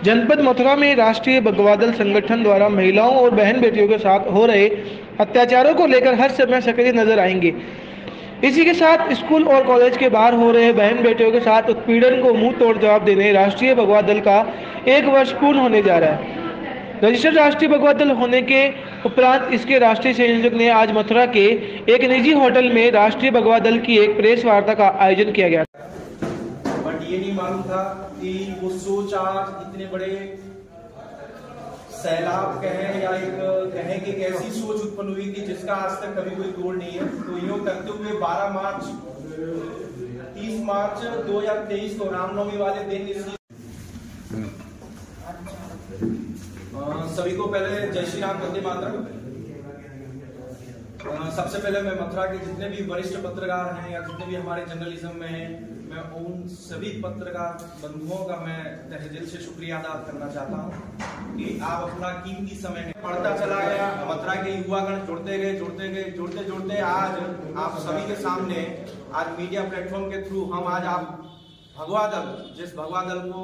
जनपद मथुरा में राष्ट्रीय भगवा दल संगठन द्वारा महिलाओं और बहन बेटियों के साथ हो रहे अत्याचारों को लेकर हर समय सक्रिय नजर आएंगे। इसी के साथ स्कूल और कॉलेज के बाहर हो रहे बहन बेटियों के साथ उत्पीड़न को मुंह तोड़ जवाब देने राष्ट्रीय भगवा दल का 1 वर्ष पूर्ण होने जा रहा है। रजिस्टर्ड राष्ट्रीय भगवा दल होने के उपरांत इसके राष्ट्रीय संयोजक ने आज मथुरा के एक निजी होटल में राष्ट्रीय भगवा दल की एक प्रेस वार्ता का आयोजन किया गया। बट ये नहीं मालूम था कि वो सोच आज इतने बड़े सैलाब कहें या कहें कि एक ऐसी सोच उत्पन्न हुई थी जिसका आज तक कभी कोई तोड़ नहीं है। तो यूं करते हुए 30 मार्च 2023 को रामनवमी वाले दिन सभी को पहले जय श्री राम, वंदे मातरम। सबसे पहले मैं मथुरा के जितने भी वरिष्ठ पत्रकार हैं या जितने भी हमारे जर्नलिज्म में हैं, मैं उन सभी पत्रकार बंधुओं का मैं तहे दिल से शुक्रिया अदा करना चाहता हूं कि आप अपना कीमती समय बढ़ता चला गया। मथुरा के युवागण जुड़ते आज आप सभी के सामने आज मीडिया प्लेटफॉर्म के थ्रू हम आज आप भगवा दल, जिस भगवा दल को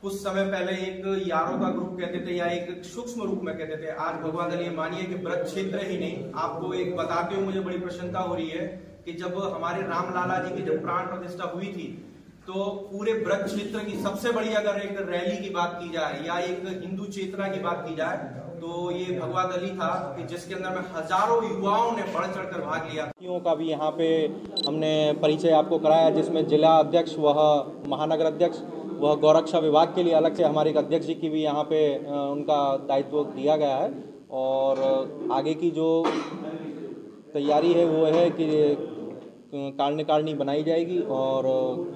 कुछ समय पहले एक यारों का ग्रुप कहते थे या एक सूक्ष्म रूप में कहते थे, आज भगवा दल ये मानिए कि ब्रज क्षेत्र ही नहीं, आपको एक बताते हुए मुझे बड़ी प्रसन्नता हो रही है कि जब हमारे रामलाला जी की जब प्राण प्रतिष्ठा हुई थी तो पूरे ब्रज क्षेत्र की सबसे बड़ी अगर एक रैली की बात की जाए या एक हिंदू चेतना की बात की जाए तो ये भगवा दल ही था कि जिसके अंदर में हजारों युवाओं ने बढ़ चढ़कर भाग लिया। का भी यहाँ पे हमने परिचय आपको कराया, जिसमें जिला अध्यक्ष वह महानगर अध्यक्ष वह गौरक्षा विभाग के लिए अलग से हमारे एक अध्यक्ष जी की भी यहाँ पे उनका दायित्व दिया गया है। और आगे की जो तैयारी है वो है कि कार्यकारिणी बनाई जाएगी और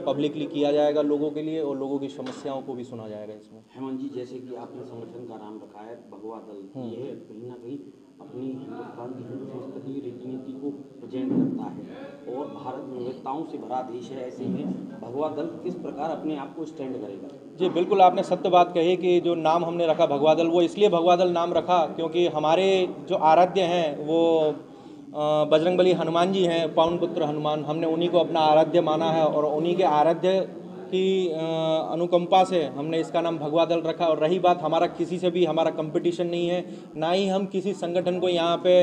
पब्लिकली किया जाएगा लोगों के लिए, और लोगों की समस्याओं को भी सुना जाएगा इसमें। हेमंत जी, जैसे कि आपने संगठन का नाम रखा है भगवा दल, ये कहीं ना कहीं अपनी हिंदुस्तान की हिंदू संस्कृति रीति नीति को प्रेजेंट करता है और भारत विविधताओं से भरा देश है। ऐसे में भगवा दल किस प्रकार अपने आप को स्टैंड करेगा? जी बिल्कुल, आपने सत्य बात कही कि जो नाम हमने रखा भगवा दल, वो इसलिए भगवा दल नाम रखा क्योंकि हमारे जो आराध्य हैं वो बजरंगबली हनुमान जी हैं, पवन पुत्र हनुमान। हमने उन्हीं को अपना आराध्य माना है और उन्हीं के आराध्य की अनुकंपा से हमने इसका नाम भगवा दल रखा। और रही बात, हमारा किसी से भी हमारा कंपटीशन नहीं है, ना ही हम किसी संगठन को यहाँ पे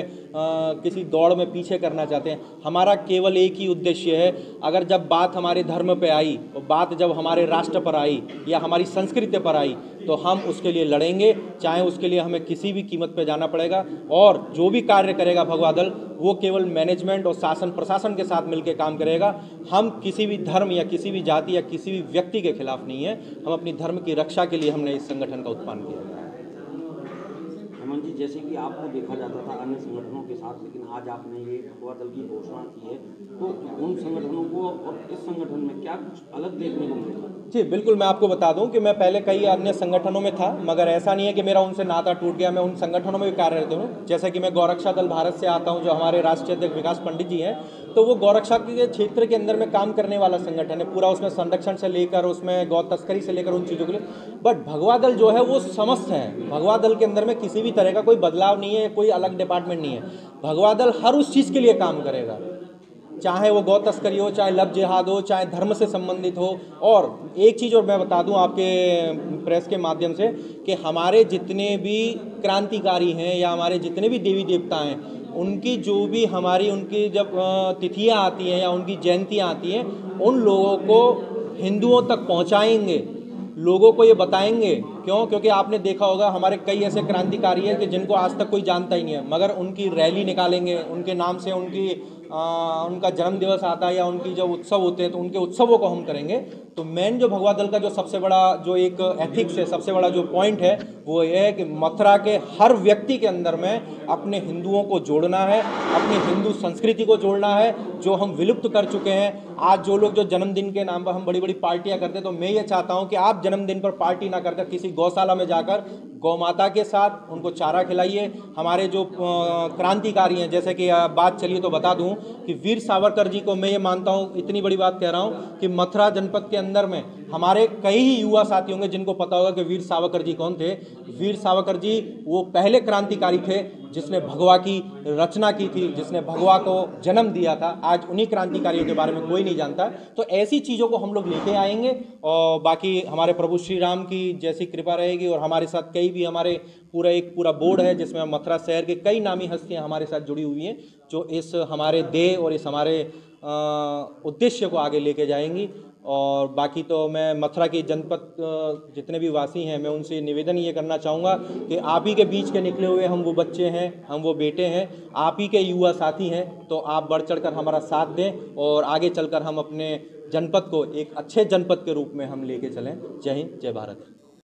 किसी दौड़ में पीछे करना चाहते हैं। हमारा केवल एक ही उद्देश्य है, अगर जब बात हमारे धर्म पे आई और बात जब हमारे राष्ट्र पर आई या हमारी संस्कृति पर आई तो हम उसके लिए लड़ेंगे, चाहे उसके लिए हमें किसी भी कीमत पे जाना पड़ेगा। और जो भी कार्य करेगा भगवा दल वो केवल मैनेजमेंट और शासन प्रशासन के साथ मिलकर काम करेगा। हम किसी भी धर्म या किसी भी जाति या किसी भी व्यक्ति के खिलाफ नहीं है, हम अपनी धर्म की रक्षा के लिए हमने इस संगठन का उत्थान किया। हेमंत जी, जैसे कि आपको देखा जाता था अन्य संगठनों के साथ, लेकिन आज आपने ये भगवा दल की घोषणा की है, तो उन संगठनों को और इस संगठन में क्या कुछ अलग देखने को मिलेगा? जी बिल्कुल, मैं आपको बता दूं कि मैं पहले कई अन्य संगठनों में था, मगर ऐसा नहीं है कि मेरा उनसे नाता टूट गया। मैं उन संगठनों में भी कार्यरत हूँ। जैसे कि मैं गौरक्षा दल भारत से आता हूँ, जो हमारे राष्ट्रीय अध्यक्ष विकास पंडित जी हैं, तो वो गौरक्षा के क्षेत्र के अंदर में काम करने वाला संगठन है पूरा, उसमें संरक्षण से लेकर उसमें गौ तस्करी से लेकर उन चीज़ों के लिए। बट भगवा दल जो है वो समस्त है। भगवा दल के अंदर में किसी भी तरह का कोई बदलाव नहीं है, कोई अलग डिपार्टमेंट नहीं है। भगवा दल हर उस चीज़ के लिए काम करेगा, चाहे वो गौ तस्करी हो, चाहे लव जिहाद हो, चाहे धर्म से संबंधित हो। और एक चीज़ और मैं बता दूं आपके प्रेस के माध्यम से कि हमारे जितने भी क्रांतिकारी हैं या हमारे जितने भी देवी देवता हैं, उनकी जो भी उनकी जब तिथियां आती हैं या उनकी जयंतियां आती हैं, उन लोगों को हिंदुओं तक पहुंचाएंगे, लोगों को ये बताएंगे। क्यों? क्योंकि आपने देखा होगा हमारे कई ऐसे क्रांतिकारी हैं कि जिनको आज तक कोई जानता ही नहीं है, मगर उनकी रैली निकालेंगे, उनके नाम से उनका जन्म दिवस आता है या उनकी जब उत्सव होते हैं तो उनके उत्सवों को हम करेंगे। तो मेन जो भगवा दल का जो सबसे बड़ा जो एक एथिक्स है, सबसे बड़ा जो पॉइंट है वो ये है कि मथुरा के हर व्यक्ति के अंदर में अपने हिंदुओं को जोड़ना है, अपनी हिंदू संस्कृति को जोड़ना है जो हम विलुप्त कर चुके हैं। आज जो लोग जो जन्मदिन के नाम पर हम बड़ी बड़ी पार्टियां करते हैं, तो मैं ये चाहता हूं कि आप जन्मदिन पर पार्टी ना करकर किसी गौशाला में जाकर गौ माता के साथ उनको चारा खिलाइए। हमारे जो क्रांतिकारी हैं, जैसे कि बात चलिए तो बता दूं कि वीर सावरकर जी को मैं ये मानता हूं, इतनी बड़ी बात कह रहा हूं कि मथुरा जनपद के अंदर में हमारे कई ही युवा साथी होंगे जिनको पता होगा कि वीर सावरकर जी कौन थे। वीर सावरकर जी वो पहले क्रांतिकारी थे जिसने भगवा की रचना की थी, जिसने भगवा को जन्म दिया था। आज उन्हीं क्रांतिकारियों के बारे में कोई नहीं जानता। तो ऐसी चीज़ों को हम लोग लेके आएंगे और बाकी हमारे प्रभु श्री राम की जैसी कृपा रहेगी और हमारे साथ कई भी हमारे पूरा बोर्ड है जिसमें मथुरा शहर के कई नामी हस्तियां हमारे साथ जुड़ी हुई हैं जो इस हमारे देह और इस हमारे उद्देश्य को आगे लेके जाएंगी। और बाकी तो मैं मथुरा के जनपद जितने भी वासी हैं मैं उनसे निवेदन ये करना चाहूँगा कि आप ही के बीच के निकले हुए हम वो बच्चे हैं, हम वो बेटे हैं, आप ही के युवा साथी हैं, तो आप बढ़ चढ़ कर हमारा साथ दें और आगे चलकर हम अपने जनपद को एक अच्छे जनपद के रूप में हम लेके चलें। जय हिंद, जय भारत।